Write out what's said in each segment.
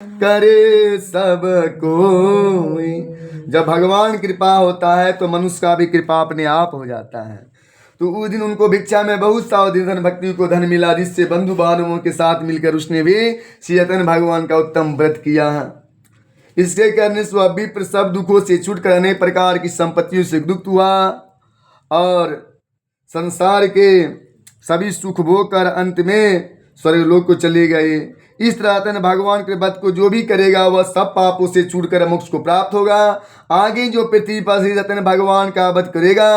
करे सब कोई। जब भगवान कृपा होता है तो मनुष्य का भी कृपा अपने आप हो जाता है। तो उस दिन उनको भिक्षा में बहुत सा धन भक्ति को धन मिला, जिससे बंधु बांधवों के साथ मिलकर उसने भी श्री चैतन्य भगवान का उत्तम व्रत किया। इसके करने से वह विप्र सब दुखों से छूटकर अनेक प्रकार की संपत्तियों से मुक्त हुआ और संसार के सभी सुख भोग कर अंत में स्वर्गलोक को चले गए। इस तरह चैतन्य भगवान के व्रत को जो भी करेगा वह सब पापों से छूटकर मोक्ष को प्राप्त होगा। आगे जो पृथ्वी पर श्री चैतन्य भगवान का व्रत करेगा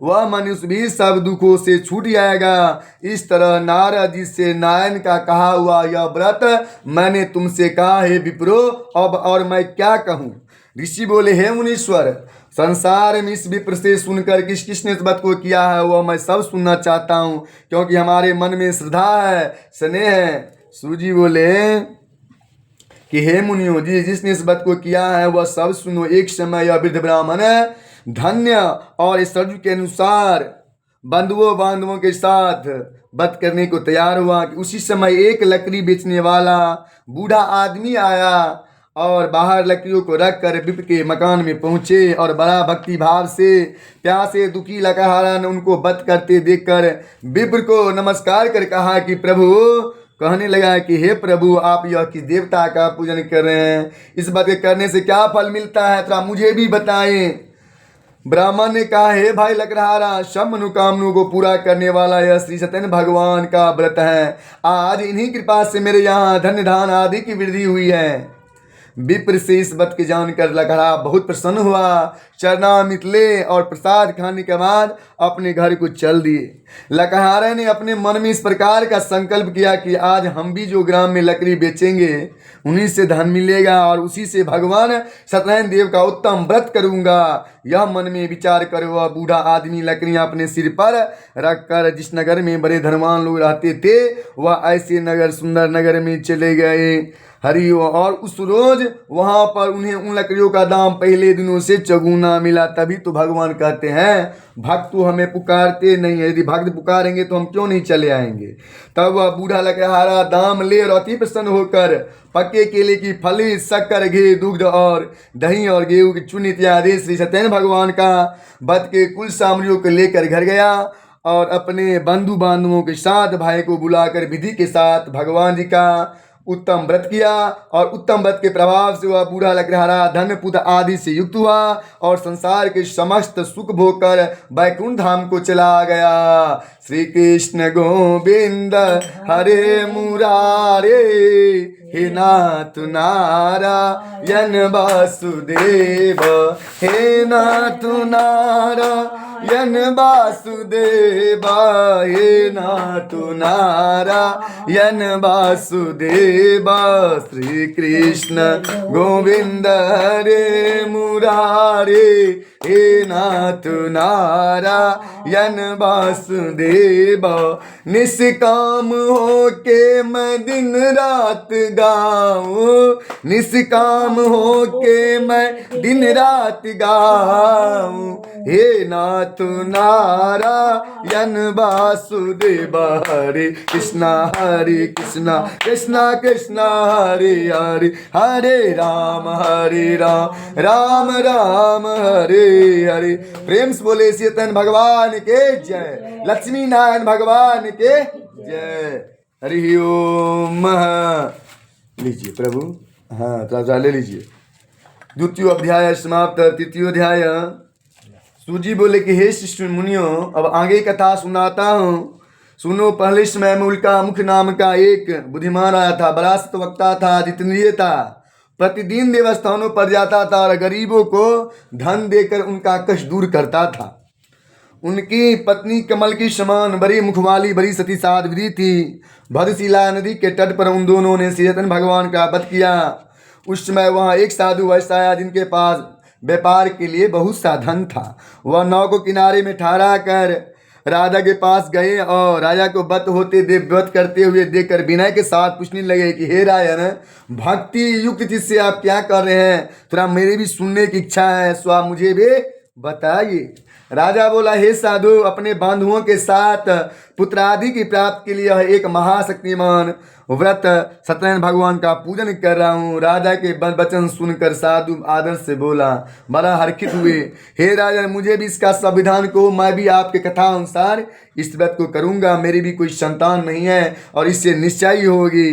वह मनुष्य भी सब दुखों से छूट जाएगा। इस तरह नारद जी से नारायण का कहा हुआ यह व्रत मैंने तुमसे कहा है विप्रो, अब और मैं क्या कहूँ। ऋषि बोले, हे मुनीश्वर, संसार में इस विप्र से सुनकर किस किसने इस व्रत को किया है वह मैं सब सुनना चाहता हूँ, क्योंकि हमारे मन में श्रद्धा है, स्नेह है। सूजी बोले कि हे मुनियों, जिसने इस व्रत को किया है वह सब सुनो। एक समय यह वृद्ध ब्राह्मण धन्य और इस सर्व के अनुसार बंधुओं बांधवों के साथ व्रत करने को तैयार हुआ कि उसी समय एक लकड़ी बेचने वाला बूढ़ा आदमी आया और बाहर लकड़ियों को रखकर विप्र के मकान में पहुंचे और बड़ा भक्ति भाव से प्यासे दुखी लकड़हारा ने उनको व्रत करते देखकर विप्र को नमस्कार कर कहा कि प्रभु, कहने लगा कि हे प्रभु, आप यह किस देवता का पूजन कर रहे हैं, इस व्रत के करने से क्या फल मिलता है, थोड़ा मुझे भी बताएं। ब्राह्मण ने कहा, हे भाई लकड़हारा, सब मनोकामनाओं को पूरा करने वाला यह श्री चैतन्य भगवान का व्रत है। आज इन्हीं कृपा से मेरे यहाँ धन धान आदि की वृद्धि हुई है। विप्र से इस व्रत के जानकर लकड़हारा बहुत प्रसन्न हुआ। चरणामृत ले और प्रसाद खाने के बाद अपने घर को चल दिए। लकड़हारा ने अपने मन में इस प्रकार का संकल्प किया कि आज हम भी जो ग्राम में लकड़ी बेचेंगे उन्हीं से धन मिलेगा और उसी से भगवान सत्यनारायण देव का उत्तम व्रत करूंगा। यह मन में विचार कर वह बूढ़ा आदमी लकड़ियां अपने सिर पर रखकर जिस नगर में बड़े धनवान लोग रहते थे वह ऐसे नगर सुंदर नगर में चले गए। हरि और उस रोज वहां पर उन्हें उन लकड़ियों का दाम पहले दिनों से चौगुना मिला। तभी तो भगवान कहते हैं भक्त तो हमें पुकारते नहीं है, यदि भक्त पुकारेंगे तो हम क्यों नहीं चले आएंगे। तब वह बूढ़ा लकड़हारा दाम ले और अति प्रसन्न होकर पक्के केले की फली, शक्कर, घी, दुग्ध और दही और गेहूं की चूर्ण इत्यादि श्री सत्यनारायण भगवान का व्रत के कुल सामग्रियों को लेकर घर गया और अपने बंधु बांधवों के साथ भाई को बुलाकर विधि के साथ भगवान जी का उत्तम व्रत किया और उत्तम व्रत के प्रभाव से वह बूढ़ा लकड़हारा धन पुत्र आदि से युक्त हुआ और संसार के समस्त सुख भोग कर वैकुंठ धाम को चला गया। श्री कृष्ण गोविंद हरे मुरारे, हे नाथ नारायण वासुदेव, हे नाथ नारायण वासुदेव, हे नाथ नारायण वासुदेव। श्री कृष्ण गोविंद हरे मुरारे, हे नाथ नारायण वासुदेव। निष्काम हो के मैं दिन रात गाऊं, निष्काम हो के मैं दिन रात गाऊं, हे नाथ नारायण वासुदेव। हरे कृष्णा कृष्णा कृष्णा हरे हरे, हरे राम राम राम हरे हरे। प्रेम से बोले श्री चैतन्य भगवान के जय, लक्ष्मी नारायण भगवान के जय। हरि ओम। लीजिए प्रभु, हाँ थोड़ा ले लीजिए। द्वितीय अध्याय समाप्त। तृतीय अध्याय। सूजी बोले कि हे शिष्य मुनियों, अब आगे कथा सुनाता हूँ, सुनो। पहले समय में उल्का मुख नाम का एक बुद्धिमान आया था, बड़ा सत्वक्ता था, जितेंद्रिय था। प्रतिदिन देवस्थानों पर जाता था और गरीबों को धन देकर उनका कष्ट दूर करता था। उनकी पत्नी कमल की समान बड़ी मुख वाली बड़ी सती साध्वी थी। भद्रशिला नदी के तट पर उन दोनों ने श्री चैतन्य भगवान का व्रत किया। उस समय वहाँ एक साधु ऐसा आया जिनके पास व्यापार के लिए बहुत सा धन था। वह नाव को किनारे में ठहरा कर राजा के पास गए और राजा को व्रत होते व्रत करते हुए देखकर विनय के साथ पूछने लगे कि हे राजन, भक्ति युक्त चीज से आप क्या कर रहे हैं, थोड़ा मेरे भी सुनने की इच्छा है, सो आप मुझे भी बताइए। राजा बोला, हे साधु, अपने बंधुओं के साथ पुत्रादि की प्राप्ति के लिए यह एक महाशक्तिमान व्रत सत्यनारायण भगवान का पूजन कर रहा हूँ। राजा के वचन सुनकर साधु आदर से बोला, बड़ा हर्षित हुए, हे राजन, मुझे भी इसका संविधान को, मैं भी आपके कथा अनुसार इस व्रत को करूँगा। मेरी भी कोई संतान नहीं है और इससे निश्चय ही होगी।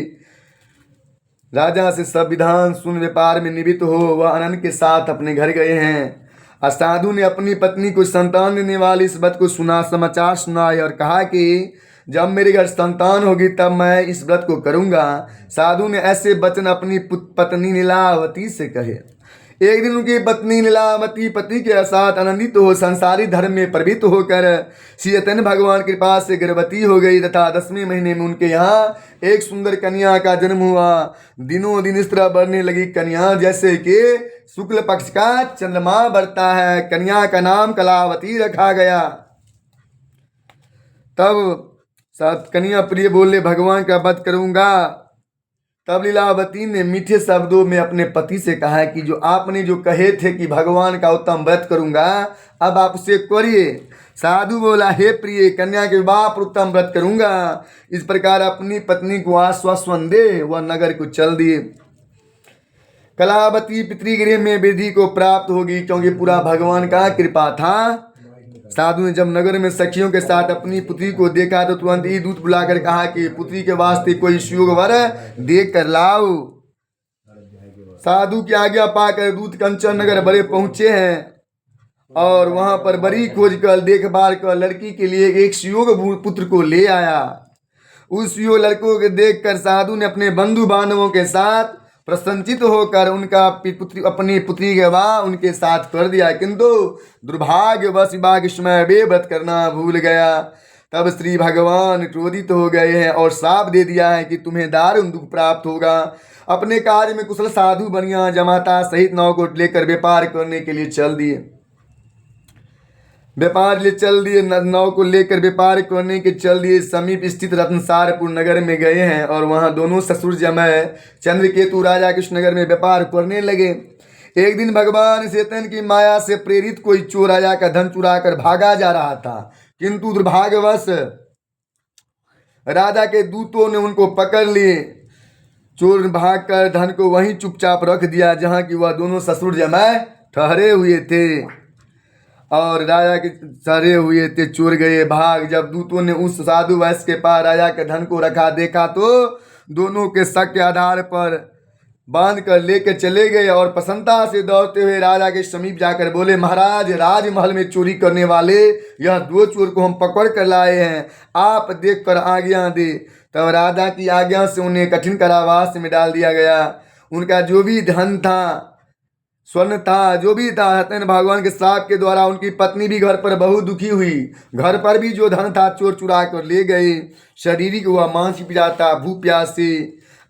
राजा से संविधान सुन व्यापार में निवृत्त हो वह आनंद के साथ अपने घर गए हैं। साधु ने अपनी पत्नी को संतान देने वाली इस व्रत को समाचार सुनाए और कहा कि जब मेरे घर संतान होगी तब मैं इस व्रत को करूंगा। साधु ने ऐसे वचन अपनी पत्नी नीलावती से कहे। एक दिन उनकी पत्नी नीलावती पति के साथ आनंदित हो संसारी धर्म में प्रवृत्त होकर श्री चैतन्य भगवान की कृपा से गर्भवती हो गई तथा 10वें महीने में उनके यहाँ एक सुंदर कन्या का जन्म हुआ। दिनों दिन इस तरह बढ़ने लगी कन्या जैसे कि शुक्ल पक्ष का चंद्रमा बढ़ता है। कन्या का नाम कलावती रखा गया। तब कन्या प्रिय बोले, भगवान का वध करूंगा। तब लीलावती ने मीठे शब्दों में अपने पति से कहा कि जो आपने जो कहे थे कि भगवान का उत्तम व्रत करूंगा, अब आप उसे करिए। साधु बोला, हे प्रिय, कन्या के विवाह पर उत्तम व्रत करूंगा। इस प्रकार अपनी पत्नी को आश्वासन दे वह नगर को चल दिए। कलावती पितृगृह में वृद्धि को प्राप्त होगी क्योंकि पूरा भगवान का कृपा था। साधु ने जब नगर में सखियों के साथ अपनी पुत्री को देखा तो तुरंत ही दूत बुलाकर कहा कि पुत्री के वास्ते कोई सुयोग वर देख कर लाओ। साधु की आज्ञा पाकर दूत कंचन नगर बड़े पहुंचे हैं और वहां पर बड़ी खोज कर देखभाल कर लड़की के लिए एक सुयोग पुत्र को ले आया। उस सुयोग लड़कों को देखकर साधु ने अपने बंधु बांधवों के साथ प्रसन्नचित होकर उनका अपनी पुत्री के विवाह उनके साथ कर दिया, किंतु दुर्भाग्यवश विवाह के समय वे व्रत करना भूल गया। तब श्री भगवान क्रोधित हो गए हैं और शाप दे दिया है कि तुम्हें दारुण दुख प्राप्त होगा। अपने कार्य में कुशल साधु बनिया जमाता सहित नाव को लेकर व्यापार करने के लिए चल दिए। नाव को लेकर व्यापार करने के चल दिए। समीप स्थित रत्नसारपुर नगर में गए हैं और वहां दोनों ससुर जमाए चंद्रकेतु राजा कृष्णनगर में व्यापार करने लगे। एक दिन भगवान चैतन्य की माया से प्रेरित कोई चोर राजा का धन चुरा कर भागा जा रहा था, किंतु दुर्भाग्यवश राजा के दूतों ने उनको पकड़ लिए। चोर भागकर धन को वहीं चुपचाप रख दिया जहां की वह दोनों ससुर जमाए ठहरे हुए थे और राजा के सरे हुए थे। चोर गए भाग। जब दूतों ने उस साधु वैश्य के पास राजा के धन को रखा देखा तो दोनों के शक के आधार पर बांध कर लेकर चले गए और प्रसन्नता से दौड़ते हुए राजा के समीप जाकर बोले, महाराज, राजमहल में चोरी करने वाले यह 2 चोर को हम पकड़ कर लाए हैं, आप देख कर आज्ञा दे। तब राजा की आज्ञा से उन्हें कठिन कारावास में डाल दिया गया। उनका जो भी धन था, स्वर्ण था, जो भी था, सत्यनारायण भगवान के श्राप के द्वारा उनकी पत्नी भी घर पर बहुत दुखी हुई। घर पर भी जो धन था चोर चुरा कर ले गए। शारीरिक हुआ मानसिक पिजाता भूख प्यास से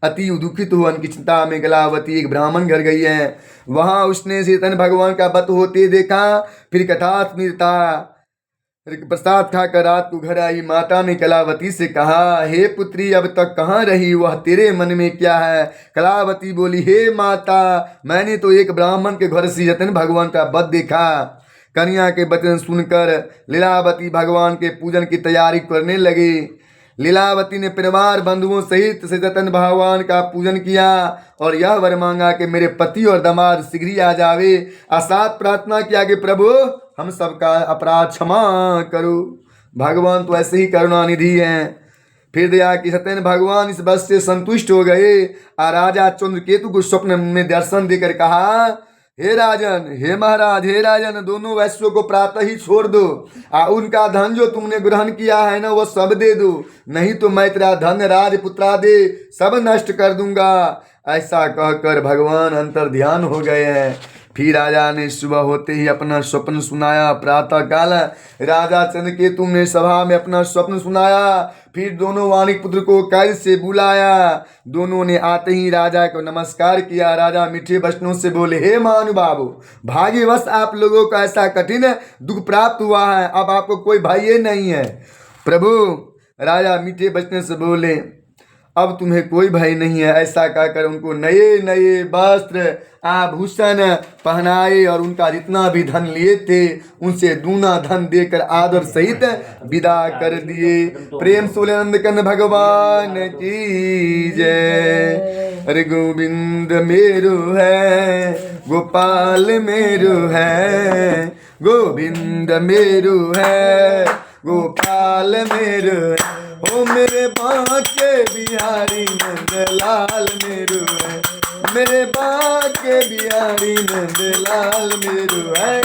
अति दुखित हुआ उनकी चिंता में कलावती एक ब्राह्मण घर गई है। वहां उसने चैतन्य भगवान का व्रत होते देखा। फिर कथा स्मृता प्रसाद खाकर रात को घर आई। माता ने कलावती से कहा, हे पुत्री, अब तक कहाँ रही? वह तेरे मन में क्या है? कलावती बोली, हे माता, मैंने तो एक ब्राह्मण के घर से चैतन्य भगवान का व्रत देखा। कन्या के वचन सुनकर लीलावती भगवान के पूजन की तैयारी करने लगी। लीलावती ने परिवार बंधुओं सहित चैतन्य भगवान का पूजन किया और यह वर मांगा कि मेरे पति और दामाद शीघ्र ही आ जावे। असात प्रार्थना किया कि प्रभु, हम सबका अपराध क्षमा करो। भगवान तो ऐसे ही करुणानिधि हैं। फिर दया की सत्यनारायण भगवान इस बात से संतुष्ट हो गए और राजा चंद्रकेतु को स्वप्न में दर्शन देकर कहा, हे राजन, हे महाराज, हे राजन, दोनों वैश्यों को प्रातः ही छोड़ दो। उनका धन जो तुमने ग्रहण किया है ना, वो सब दे दो, नहीं तो मैं तेरा धन राजपुत्रादि सब नष्ट कर दूंगा। ऐसा कहकर भगवान अंतर ध्यान हो गए हैं। फिर राजा ने सुबह होते ही अपना स्वप्न सुनाया। प्रातः काल राजा चंद्रकेतु ने सभा में अपना स्वप्न सुनाया। फिर दोनों वाणिक पुत्र को कैद से बुलाया। दोनों ने आते ही राजा को नमस्कार किया। राजा मीठे वचनों से बोले, हे महानुभाव, भाग्यवश आप लोगों को ऐसा कठिन दुख प्राप्त हुआ है, अब आपको कोई भय नहीं है। प्रभु, राजा मीठे वचन से बोले, अब तुम्हें कोई भय नहीं है। ऐसा कहकर उनको नए नए वस्त्र आभूषण पहनाए और उनका जितना भी धन लिए थे उनसे दूना धन देकर आदर सहित विदा कर दिए। प्रेम सोलेनंद कंद भगवान की जय। अरे गोविंद मेरो है, गोपाल मेरो है, गोविंद मेरो है, गोपाल मेरो है। ओ मेरे बांके बिहारी नंदलाल मेरो है, मेरे बांके बिहारी नंदलाल मेरो है।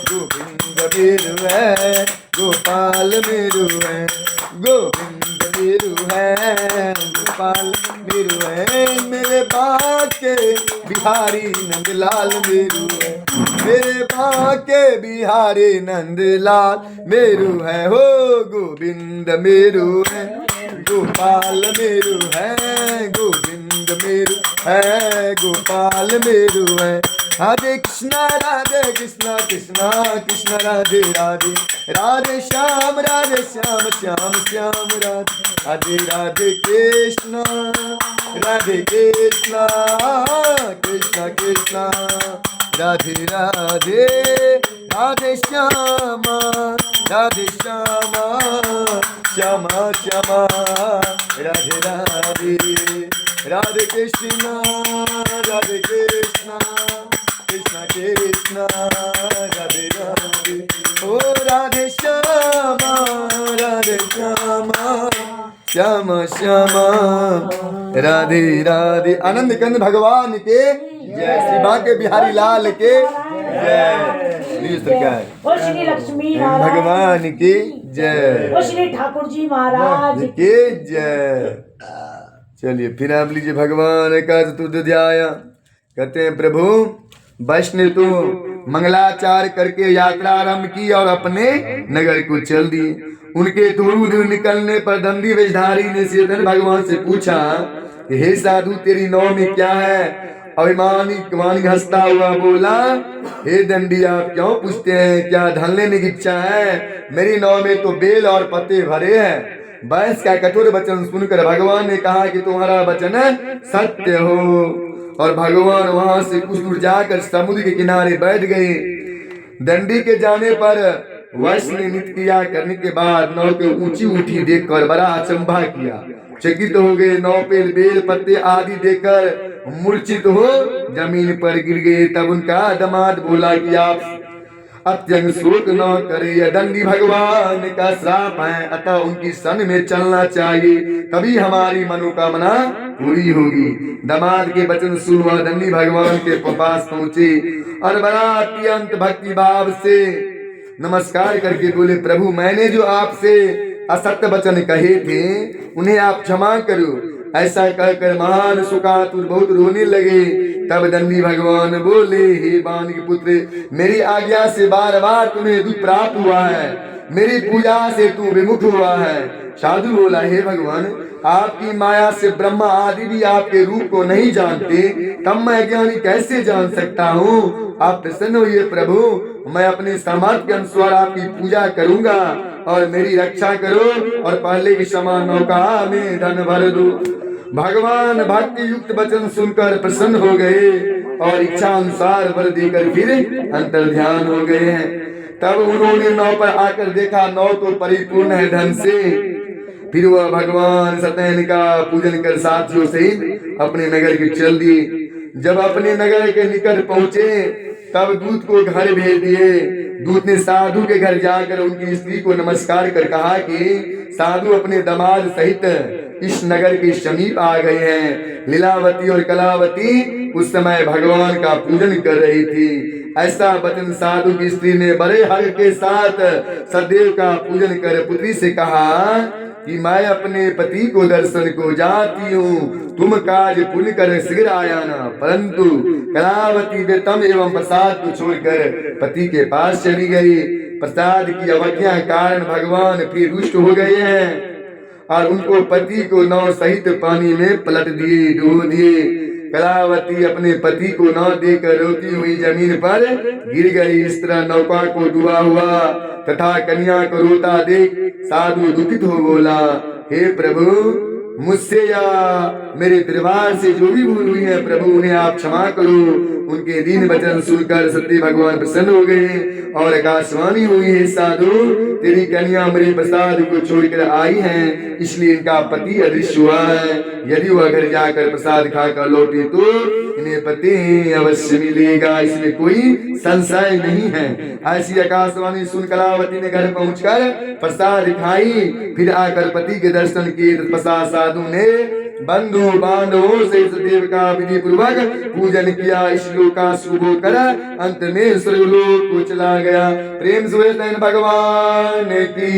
गोविंद मेरो है, गोपाल मेरो है, गोविंद मेरो है, गोपाल मेरो है। मेरे बांके बिहारी नंदलाल मेरो है, मेरे बांके बिहारी नंदलाल मेरो है। हो गोविंद मेरो है, गोपाल मेरो है, गोविंद मेरो है, गोपाल मेरो है। राधे कृष्णा कृष्णा कृष्ण राधे राधे, राधे श्याम श्याम श्याम राधे, राधे राधे कृष्णा, राधे कृष्णा, कृष्णा कृष्णा राधे राधे, राधे श्यामा, राधे श्यामा, श्यामा श्यामा राधे राधे, राधे कृष्णा, राधे कृष्णा, कृष्णा कृष्णा राधे राधे। ओ राधे श्यामा, राधे श्यामा, श्यामा श्यामा राधे राधे। आनंद कंद भगवान के जय, श्री बांके बिहारी लाल के जय, सरकार ओ श्री लक्ष्मी भगवान की जय, ओ श्री ठाकुर जी महाराज के जय। चलिए फिर आप लीजिए भगवान का चतुर्ध्याय। कहते हैं प्रभु वैष्णव तो मंगलाचार करके यात्रा आरंभ की और अपने नगर को चल दिए। उनके दूर दूर निकलने पर दंडी वेशधारी ने श्रीधर भगवान से पूछा कि हे साधु तेरी नौ में क्या है। अभिमानी वाणी हंसता हुआ बोला, हे दंडी आप क्यों पूछते हैं, क्या धन लेने की इच्छा है। मेरी नौ में तो बेल और पत्ते भरे हैं। वैश्य का कठोर वचन सुनकर भगवान ने कहा कि तुम्हारा वचन सत्य हो। और भगवान वहां से कुछ दूर जाकर समुद्र के किनारे बैठ गए। दंडी के जाने पर वैश्य ने नृत्य क्रिया करने के बाद नौ के ऊंची उठी देखकर बड़ा अचंभा किया। चकित हो गए। नौ पे बेल पत्ते आदि देकर मूर्छित हो जमीन पर गिर गए। तब उनका दामाद बोला कि आप अत्यंत शोक न करे, यह दंडी भगवान का श्राप है, अतः उनकी सन में चलना चाहिए, तभी हमारी मनोकामना पूरी होगी। दामाद के वचन सुनवा दंडी भगवान के पास पहुंचे और बड़ा अत्यंत भक्ति भाव से नमस्कार करके बोले, प्रभु मैंने जो आपसे असत्य वचन कहे थे उन्हें आप क्षमा करो। ऐसा कहकर महान सुकातुर बहुत रोने लगे। तब दंडी भगवान बोले, हे बाण के पुत्र, मेरी आज्ञा से बार बार तुम्हें दुख प्राप्त हुआ है, मेरी पूजा से तू विमुख हुआ है। साधु बोला, हे भगवान आपकी माया से ब्रह्मा आदि भी आपके रूप को नहीं जानते, तब मैं अज्ञानी कैसे जान सकता हूँ। आप प्रसन्न होइए प्रभु, मैं अपने सामर्थ्य के अनुसार आपकी पूजा करूंगा और मेरी रक्षा करो और पहले की समान नौका में धन भर दो। भगवान भक्ति युक्त वचन सुनकर प्रसन्न हो गए और इच्छा अनुसार वर देकर फिर अंतर ध्यान हो गए हैं। तब उन्होंने नौ पर आकर देखा नौ तो परिपूर्ण है धन से। फिर वह भगवान सत्यनारायण का पूजन कर साथियों सहित अपने नगर के चल दिए। जब अपने नगर के निकट पहुंचे तब दूत को घर भेज दिए। दूत ने साधु के घर जाकर उनकी स्त्री को नमस्कार कर कहा कि साधु अपने दामाद सहित इस नगर के समीप आ गए हैं। लीलावती और कलावती उस समय भगवान का पूजन कर रही थी। ऐसा वचन साधु की स्त्री ने बड़े हर्ष के साथ सदैव का पूजन कर पुत्री से कहा कि मैं अपने पति को दर्शन को जाती हूँ, तुम काज पुण्य कर शीघ्र आयाना। परंतु कलावती बेतम एवं प्रसाद को छोड़कर पति के पास चली गई। प्रसाद की अवज्ञा कारण भगवान फिर रुष्ट हो गए हैं और उनको पति को नाव सहित पानी में पलट दिए, डुबो दिए। कलावती अपने पति को नाव देकर रोती हुई जमीन पर गिर गई। इस तरह नौका को डूबा हुआ तथा कन्या को रोता देख साधु दुखित हो बोला, हे प्रभु मुझसे या मेरे परिवार से जो भी भूल हुई है प्रभु उन्हें आप क्षमा करो। उनके दीन वचन सुनकर सत्य भगवान प्रसन्न हो गए और आकाशवाणी हुई, हे साधु तेरी कन्या मेरे प्रसाद को छोड़कर आई है, इसलिए इनका पति अदृश्य हुआ है। यदि वह घर जाकर प्रसाद खाकर लौटे तो इन्हें पति अवश्य मिलेगा, इसमें कोई संशय नहीं है। ऐसी आकाशवाणी सुन कलावती ने घर पहुंचकर प्रसाद खाई, फिर आकर पति के दर्शन किए। तत्पश्चात साधु ने बंधु बांधवों से सदैव का विधि पूर्वक पूजन किया। इस लोक का शुभ कर अंत में स्वर्गलोक को चला गया। प्रेम से भगवान की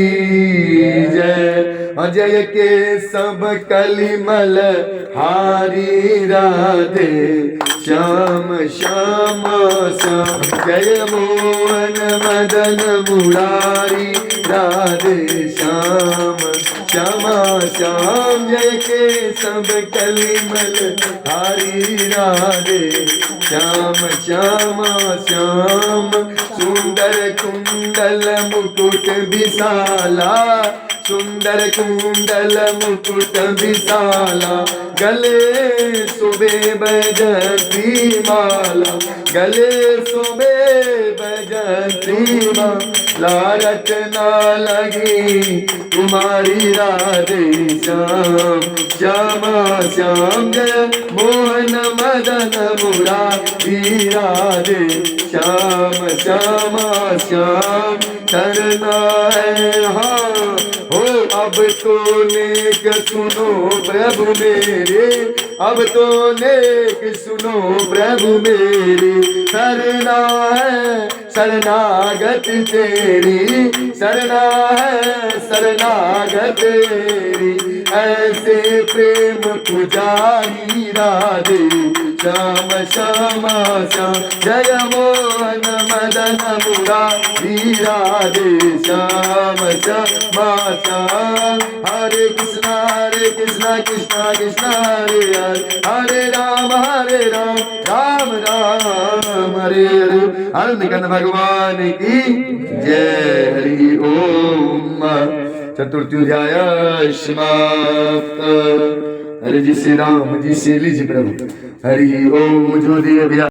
जय। अजय के सब कलिमल हारी राधे श्याम श्याम श्याम, जय मोहन मदन मुरारी राधे श्याम श्यामा श्याम, जय के सब कलिमल हारी राधे श्याम श्यामा श्याम। सुंदर कुंडल मुकुट विशाला, सुंदर कुंडल मुकुट विशाला, गले सुबे बजती माला, गले सुबे बजती माला, रटना लगी तुम्हारी राधे श्याम श्यामा श्याम, जय मोहन मदन मुरारी राधे श्याम श्यामा श्याम। करना है हाँ हो अब तो नेक सुनो प्रभु मेरे, अब तो नेक सुनो प्रभु मेरे, शरणा है शरणागत तेरी, शरणा है शरणागत तेरी, ऐसे प्रेम पुजारी राधे श्याम श्यामा श्याम, जय मोहन मदन मुरारी राधे श्याम श्यामा श्याम। हरे कृष्णा कृष्णा कृष्णा हरे हरे, हरे राम राम राम हरे हरे। आनंद कंद भगवान की जय। हरि ओम। चतुर्थी समाप्त। हरे जी श्री राम जी श्री लीजिए प्रभु। हरि ओम। जो देव